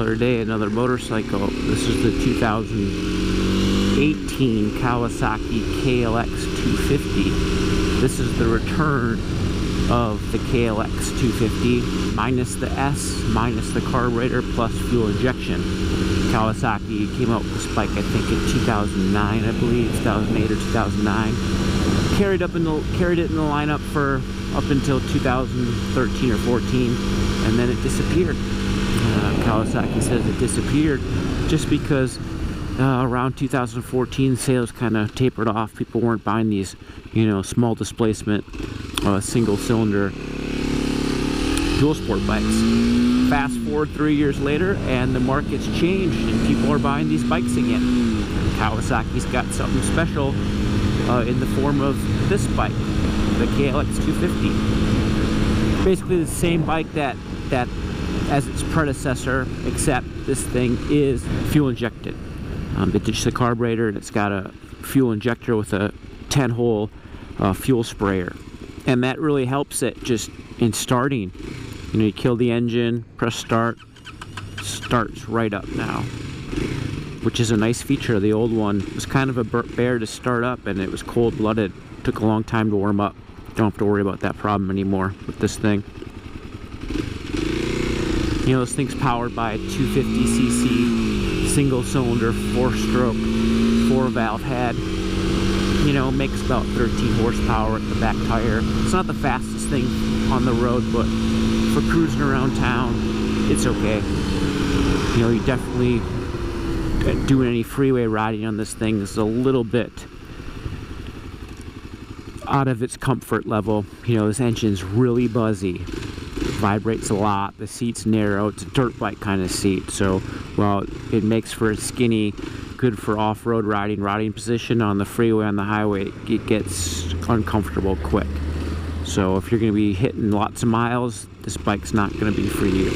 another day, another motorcycle. This is the 2018 Kawasaki KLX250. This is the return of the KLX250, minus the S, minus the carburetor, plus fuel injection. Kawasaki came out with this bike, I think, in 2009, I believe, 2008 or 2009. Carried it in the lineup for up until 2013 or 14, and then it disappeared. Kawasaki says it disappeared just because around 2014 sales kind of tapered off. People weren't buying these, you know, small displacement single cylinder dual sport bikes. Fast forward 3 years later and the market's changed and people are buying these bikes again. And Kawasaki's got something special in the form of this bike, the KLX250. Basically the same bike that as its predecessor, except this thing is fuel injected. They ditched the carburetor and it's got a fuel injector with a 10-hole fuel sprayer, and that really helps it just in starting. You know, you kill the engine, press start, starts right up now, which is a nice feature. The old one was kind of a bear to start up, and it was cold-blooded. Took a long time to warm up. Don't have to worry about that problem anymore with this thing. You know, this thing's powered by a 250cc single-cylinder, 4-stroke, 4-valve head. You know, makes about 13 horsepower at the back tire. It's not the fastest thing on the road, but for cruising around town, it's okay. You know, you definitely doing any freeway riding on this thing is a little bit out of its comfort level. You know, this engine's really buzzy, vibrates a lot, the seat's narrow, it's a dirt bike kind of seat, so while it makes for a skinny, good for off-road riding position on the freeway, on the highway, it gets uncomfortable quick. So if you're going to be hitting lots of miles, this bike's not going to be for you.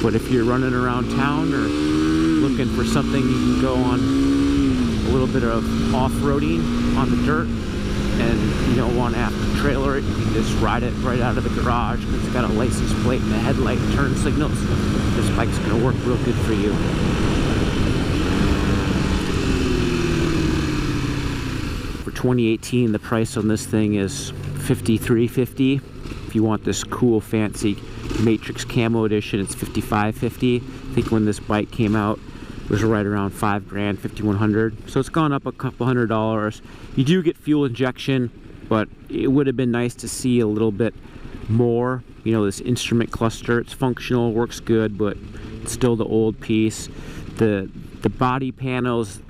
But if you're running around town or looking for something you can go on a little bit of off-roading on the dirt, and you don't want to have to trailer it, you can just ride it right out of the garage because it's got a license plate and a headlight and turn signals. This bike's going to work real good for you. For 2018, the price on this thing is $53.50. If you want this cool, fancy Matrix Camo Edition, it's $55.50. I think when this bike came out, it was right around $5 grand, $5,100. So it's gone up a couple $100. You do get fuel injection, but it would have been nice to see a little bit more. You know, this instrument cluster, it's functional, works good, but it's still the old piece. The body panels,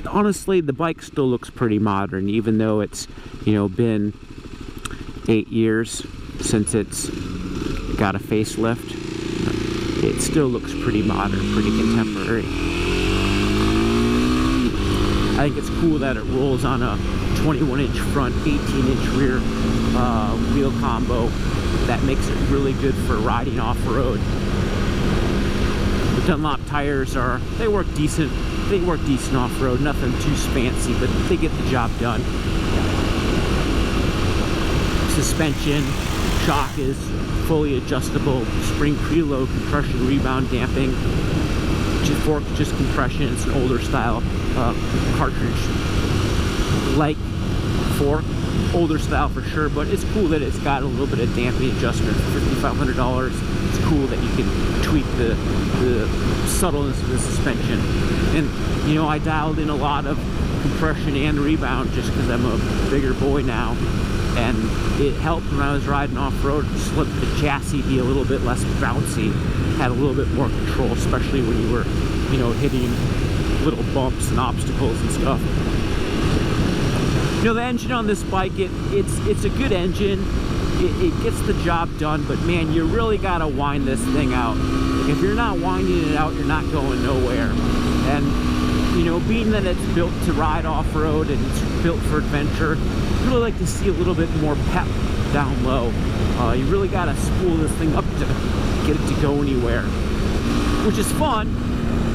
honestly, the bike still looks pretty modern, even though it's, you know, been 8 years since it's got a facelift. It still looks pretty modern, pretty contemporary. I think it's cool that it rolls on a 21-inch front, 18-inch rear wheel combo. That makes it really good for riding off-road. The Dunlop tires they work decent. They work decent off-road, nothing too fancy, but they get the job done. Suspension, shock is fully adjustable, spring preload, compression, rebound, damping. Fork, just compression. It's an older style cartridge like fork, older style for sure, but it's cool that it's got a little bit of damping adjustment for $5,500. It's cool that you can tweak the subtleness of the suspension. And you know, I dialed in a lot of compression and rebound just because I'm a bigger boy now, and it helped when I was riding off-road to slip the chassis, be a little bit less bouncy, had a little bit more control, especially when you were, you know, hitting little bumps and obstacles and stuff. You know, the engine on this bike, it's a good engine. It gets the job done, but man, you really gotta wind this thing out. If you're not winding it out, you're not going nowhere. And you know, being that it's built to ride off-road and it's built for adventure, I'd really like to see a little bit more pep down low. You really gotta spool this thing up to get it to go anywhere, which is fun.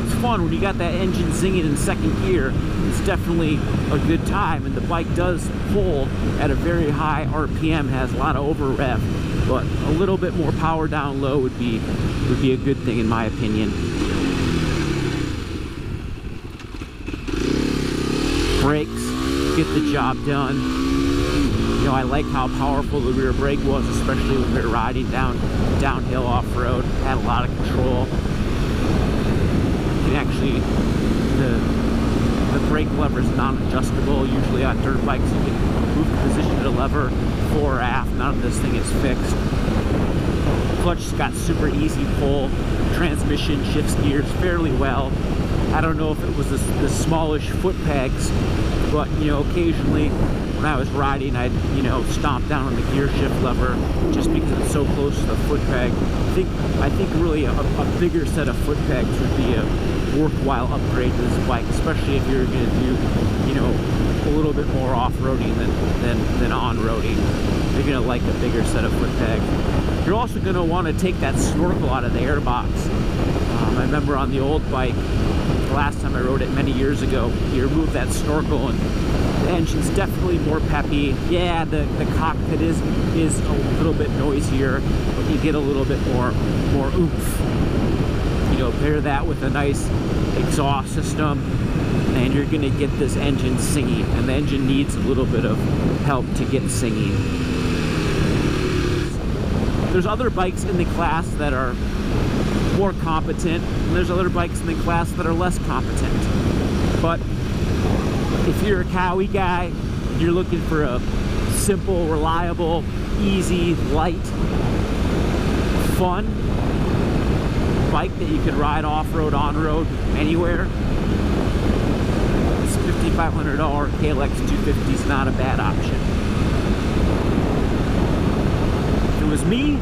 It's fun when you got that engine singing in second gear. It's definitely a good time, and the bike does pull at a very high RPM, has a lot of over rev, but a little bit more power down low would be a good thing in my opinion. Brakes get the job done. You know, I like how powerful the rear brake was, especially when we were riding downhill off-road. Had a lot of control. You can actually, the brake lever is non-adjustable. Usually on dirt bikes you can move the position of the lever fore or aft. None of this thing is fixed. Clutch's got super easy pull. Transmission shifts gears fairly well. I don't know if it was the smallish foot pegs, but you know, occasionally when I was riding, I'd, you know, stomp down on the gear shift lever just because it's so close to the foot peg. I think really a bigger set of foot pegs would be a worthwhile upgrade to this bike, especially if you're going to do, you know, a little bit more off-roading than on-roading. You're going to like a bigger set of foot pegs. You're also going to want to take that snorkel out of the airbox. I remember on the old bike, the last time I rode it many years ago, you remove that snorkel and the engine's definitely more peppy. Yeah, the cockpit is a little bit noisier, but you get a little bit more oomph. You know, pair that with a nice exhaust system, and you're gonna get this engine singing, and the engine needs a little bit of help to get singing. There's other bikes in the class that are more competent, and there's other bikes in the class that are less competent. But if you're a Cowie guy, you're looking for a simple, reliable, easy, light, fun bike that you can ride off-road, on-road, anywhere, this $5,500 KLX250 is not a bad option. If it was me,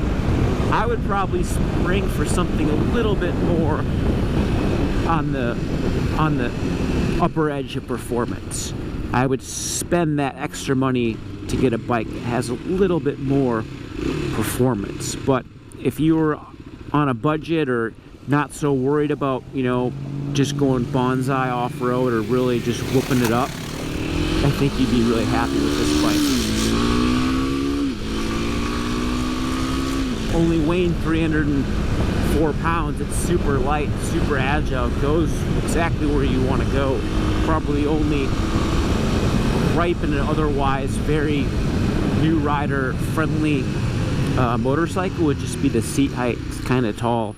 I would probably spring for something a little bit more on the upper edge of performance. I would spend that extra money to get a bike that has a little bit more performance. But if you were on a budget or not so worried about, you know, just going bonsai off-road or really just whooping it up, I think you'd be really happy with this bike. Only weighing 304 pounds, it's super light, super agile, goes exactly where you want to go. Probably only ripe in an otherwise very new rider friendly motorcycle would just be the seat height. It's kind of tall,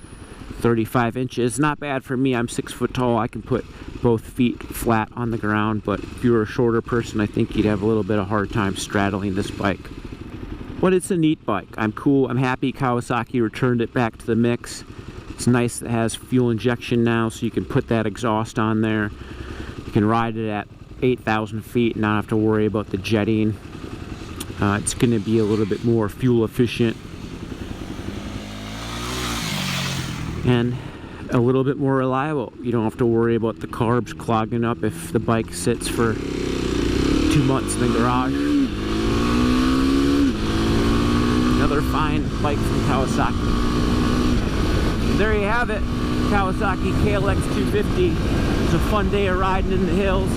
35 inches. Not bad for me. I'm 6 foot tall. I can put both feet flat on the ground, but if you were a shorter person, I think you'd have a little bit of hard time straddling this bike. But it's a neat bike. I'm cool. I'm happy Kawasaki returned it back to the mix. It's nice that it has fuel injection now, so you can put that exhaust on there. You can ride it at 8,000 feet and not have to worry about the jetting. It's going to be a little bit more fuel efficient and a little bit more reliable. You don't have to worry about the carbs clogging up if the bike sits for 2 months in the garage. Another fine bike from Kawasaki. And there you have it, Kawasaki KLX250. It's a fun day of riding in the hills,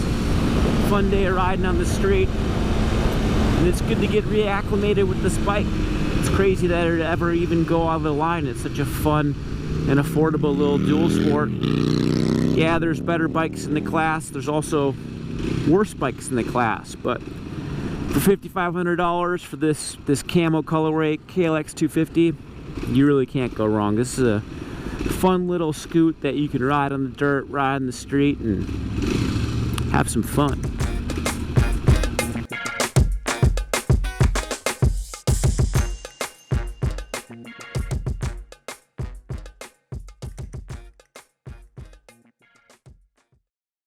fun day of riding on the street, and it's good to get reacclimated with this bike. It's crazy that it ever even go out of the line. It's such a fun and affordable little dual sport. Yeah, there's better bikes in the class. There's also worse bikes in the class, but for $5,500 for this camo colorway KLX250, you really can't go wrong. This is a fun little scoot that you can ride on the dirt, ride in the street, and have some fun.